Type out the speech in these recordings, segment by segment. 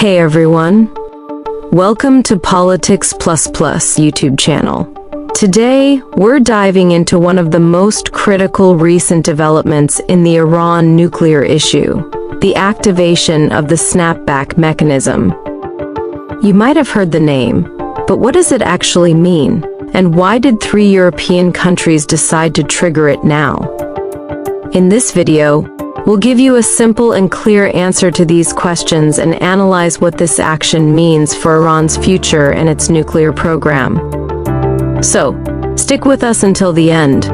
Hey everyone, welcome to Politics Plus Plus YouTube channel. Today, we're diving into one of the most critical recent developments in the Iran nuclear issue, the activation of the Snapback Mechanism. You might have heard the name, but what does it actually mean? And why did 3 European countries decide to trigger it now? In this video, we'll give you a simple and clear answer to these questions and analyze what this action means for Iran's future and its nuclear program. So, stick with us until the end.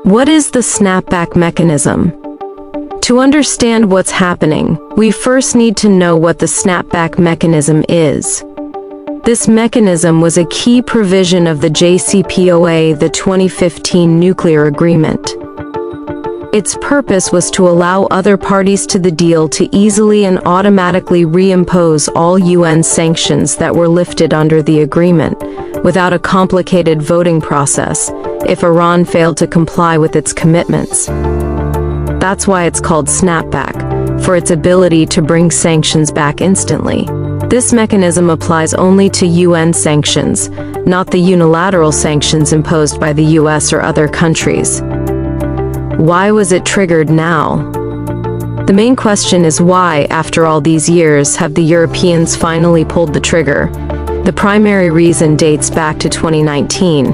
What is the Snapback Mechanism? To understand what's happening, we first need to know what the Snapback Mechanism is. This mechanism was a key provision of the JCPOA, the 2015 nuclear agreement. Its purpose was to allow other parties to the deal to easily and automatically reimpose all UN sanctions that were lifted under the agreement, without a complicated voting process, if Iran failed to comply with its commitments. That's why it's called Snapback, for its ability to bring sanctions back instantly. This mechanism applies only to UN sanctions, not the unilateral sanctions imposed by the US or other countries. Why was it triggered now? The main question is why, after all these years, have the Europeans finally pulled the trigger? The primary reason dates back to 2019,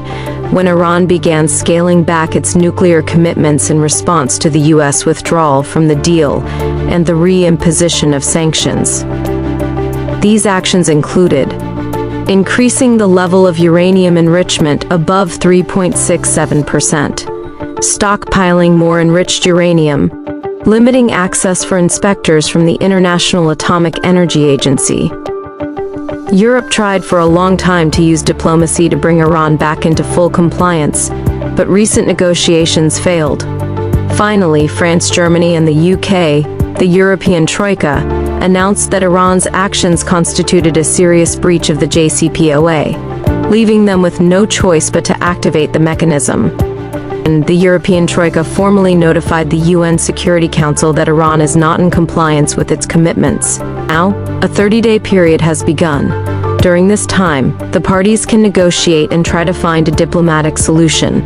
when Iran began scaling back its nuclear commitments in response to the US withdrawal from the deal and the reimposition of sanctions. These actions included increasing the level of uranium enrichment above 3.67%, stockpiling more enriched uranium, limiting access for inspectors from the International Atomic Energy Agency. Europe tried for a long time to use diplomacy to bring Iran back into full compliance, but recent negotiations failed. Finally, France, Germany, and the UK, the European Troika, announced that Iran's actions constituted a serious breach of the JCPOA, leaving them with no choice but to activate the mechanism. And the European Troika formally notified the UN Security Council that Iran is not in compliance with its commitments. Now, a 30-day period has begun. During this time, the parties can negotiate and try to find a diplomatic solution.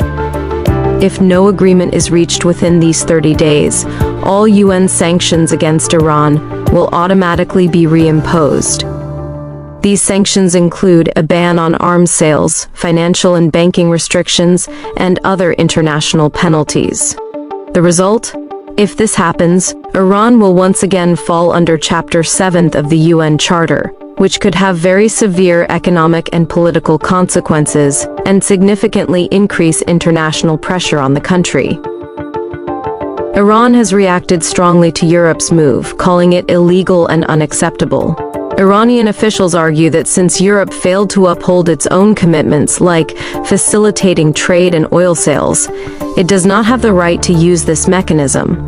If no agreement is reached within these 30 days, all UN sanctions against Iran will automatically be reimposed. These sanctions include a ban on arms sales, financial and banking restrictions, and other international penalties. The result? If this happens, Iran will once again fall under Chapter 7 of the UN Charter, which could have very severe economic and political consequences and significantly increase international pressure on the country. Iran has reacted strongly to Europe's move, calling it illegal and unacceptable. Iranian officials argue that since Europe failed to uphold its own commitments, like facilitating trade and oil sales, it does not have the right to use this mechanism.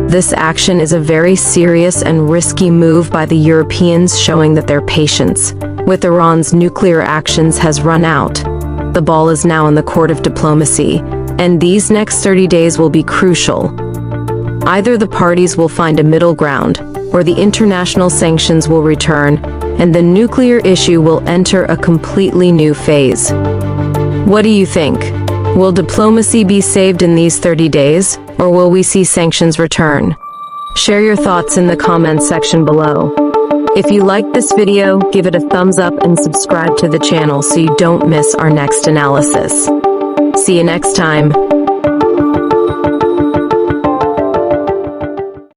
This action is a very serious and risky move by the Europeans, showing that their patience with Iran's nuclear actions has run out. The ball is now in the court of diplomacy, and these next 30 days will be crucial. Either the parties will find a middle ground, or the international sanctions will return, and the nuclear issue will enter a completely new phase. What do you think? Will diplomacy be saved in these 30 days, or will we see sanctions return? Share your thoughts in the comments section below. If you liked this video, give it a thumbs up and subscribe to the channel so you don't miss our next analysis. See you next time.